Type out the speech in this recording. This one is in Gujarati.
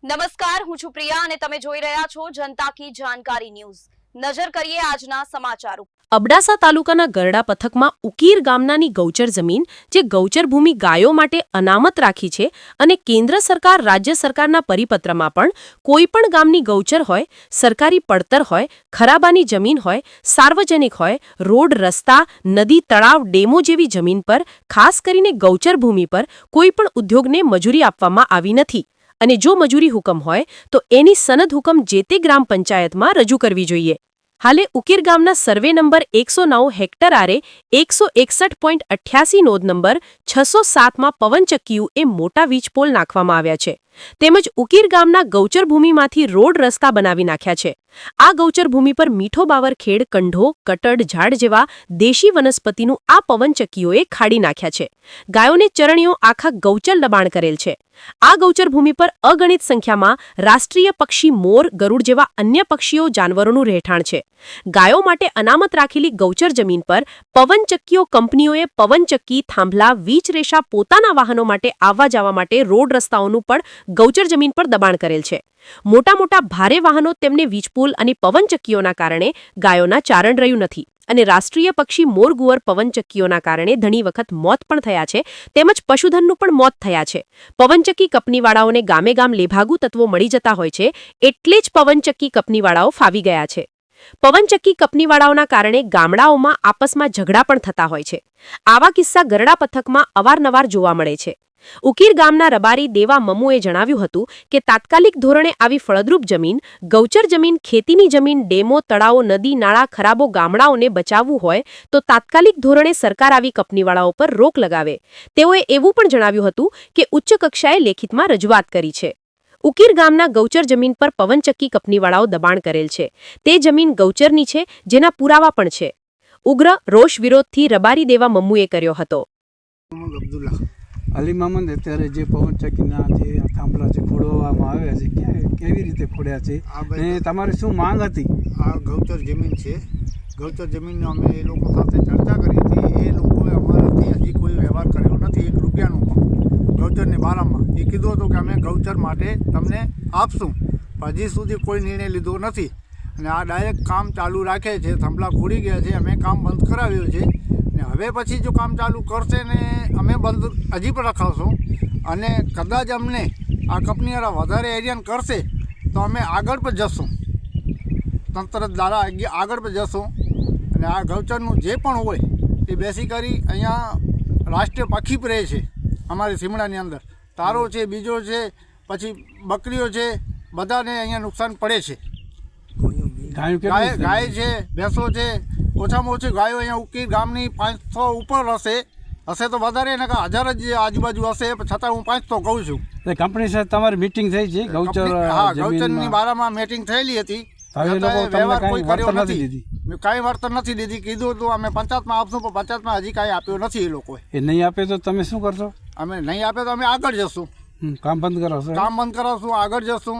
નમસ્કાર, હું છું પ્રિયા અને તમે જોઈ રહ્યા છો જનતા કી જાણકારી ન્યૂઝ। નજર કરીએ આજના સમાચાર ઉપર। અબડાસા તાલુકાના ગરડા પથકમાં ઉકીર ગામનાની ગૌચર જમીન જે ગૌચર ભૂમિ ગાયો માટે અનામત રાખી છે અને કેન્દ્ર સરકાર રાજ્ય સરકારના પરિપત્રમાં પણ કોઈપણ ગામની ગૌચર હોય, સરકારી પડતર હોય, ખરાબાની જમીન હોય, સાર્વજનિક હોય, રોડ, રસ્તા, નદી, તળાવ, ડેમો જેવી જમીન પર ખાસ કરીને ગૌચર ભૂમિ પર કોઈપણ ઉદ્યોગને મજૂરી આપવામાં આવી નથી અને જો મજૂરી હુકમ હોય તો એની સનદ હુકમ જે તે ગ્રામ પંચાયતમાં રજૂ કરવી જોઈએ। હાલે ઉકીર ગામના સર્વે નંબર 109 હેક્ટર આરે 161.88 નોંધ નંબર 607માં પવનચક્કીઓ એ મોટા વીજપોલ નાખવામાં આવ્યા છે તેમજ ઉકીર ગામના ગૌચર ભૂમિમાંથી રોડ રસ્તા બનાવી નાખ્યા છે। આ ગૌચર ભૂમિ પર મીઠો બાવરખેડ, કંઢો, કટડ, ઝાડ જેવા દેશી વનસ્પતિનું આ પવનચક્કીઓએ ખાડી નાખ્યા છે। ગાયોને ચરણીઓ આખા ગૌચર દબાણ કરેલ છે। આ ગૌચર ભૂમિ પર અગણિત સંખ્યામાં રાષ્ટ્રીય પક્ષી મોર, ગરુડ જેવા અન્ય પક્ષીઓ, જાનવરોનું રહેઠાણ છે। ગાયો માટે અનામત રાખેલી ગૌચર જમીન પર પવનચક્કીઓ કંપનીઓએ પવનચક્કી, થાંભલા, વીજ રેષા પોતાના વાહનો માટે આવવા જવા માટે રોડ રસ્તાઓનું પણ ગૌચર જમીન પર દબાણ કરેલ છે। મોટા મોટા ભારે વાહનો તેમને વીજપુલ અને પવનચક્કીઓના કારણે ગાયોના ચારણ રહ્યું નથી અને રાષ્ટ્રીય પક્ષી મોરગુવર પવનચક્કીઓના કારણે ઘણી વખત મોત પણ થયા છે તેમજ પશુધનનું પણ મોત થયા છે। પવનચક્કી કંપનીવાળાઓને ગામે ગામ લેભાગુ તત્વો મળી જતા હોય છે એટલે જ પવનચક્કી કંપનીવાળાઓ ફાવી ગયા છે। પવનચક્કી કંપનીવાળાઓના કારણે ગામડાઓમાં આપસમાં ઝઘડા પણ થતા હોય છે। આવા કિસ્સા ગરડા પથકમાં અવારનવાર જોવા મળે છે। ઉકીર ગામના રબારી દેવા મમ્મુએ જણાવ્યું હતું કે તાત્કાલિક ધોરણે આવી ફળદ્રુપ જમીન, ગૌચર જમીન, ખેતીની જમીન, ડેમો, તળાવો, નદી, નાળા, ખરાબો ગામડાઓને બચાવવું હોય તો તાત્કાલિક ધોરણે સરકાર આવી કંપનીવાળાઓ પર રોક લગાવે। તેઓએ એવું પણ જણાવ્યું હતું કે ઉચ્ચ કક્ષાએ લેખિતમાં રજૂઆત કરી છે। ઉકીર ગામના ગૌચર જમીન પર પવનચક્કી કંપનીવાળાઓ દબાણ કરેલ છે। તે જમીન ગૌચરની છે જેના પુરાવા પણ છે। ઉગ્ર રોષ વિરોધથી રબારી દેવા મમ્મુએ કર્યો હતો। અલી મામદ અત્યારે જે પવનચક્કીના જે થાંભલા જે ફોડવામાં આવ્યા છે કેવી રીતે ફોડ્યા છે અને તમારી શું માંગ હતી? આ ગૌચર જમીન છે। ગૌચર જમીનનો અમે એ લોકો સાથે ચર્ચા કરી હતી। એ લોકોએ અમારાથી હજી કોઈ વ્યવહાર કર્યો નથી, 1 રૂપિયાનો પણ ગૌચરની બારામાં। એ કીધું હતું કે અમે ગૌચર માટે તમને આપશું, પણ હજી સુધી કોઈ નિર્ણય લીધો નથી અને આ ડાયરેક્ટ કામ ચાલુ રાખે છે। થાંભલા ખોડી ગયા છે, અમે કામ બંધ કરાવ્યું છે ને હવે પછી જો કામ ચાલુ કરશે ને અમે બંધ હજી પણ રખાવશું અને કદાચ અમને આ કંપનીવાળા વધારે એરિયન કરશે તો અમે આગળ પણ જશું, તંત્ર દ્વારા આગળ પણ જશું અને આ ગૌચરનું જે પણ હોય એ બેસી કરી અહીંયા રાષ્ટ્રીય પક્ષી રહે છે અમારી સીમડાની અંદર, તારો છે, બીજો છે, પછી બકરીઓ છે, બધાને અહીંયા નુકસાન પડે છે। ગાય છે, ભેંસો છે, ઓછામાં ઓછી ગાયો અહીંયા ઉકીર ગામની 500 ઉપર હશે તો વધારે ને 1000 જ આજુબાજુ હશે, છતાં હું 500 કહું છું। કંપની સાથે તમારી મીટિંગ થઈ છે ગૌચર? હા, ગૌચરની બારામાં મીટિંગ થયેલી હતી, વ્યવહાર કોઈ કર્યો નથી, કાંઈ વળતર નથી દીધી। કીધું હતું અમે પંચાયતમાં આપશું પણ પંચાયતમાં હજી કાંઈ આપ્યો નથી એ લોકોએ। એ નહીં આપે તો તમે શું કરશો? અમે નહીં આપે તો અમે આગળ જશું, કામ બંધ કરાવશો? કામ બંધ કરાવશું, આગળ જશું।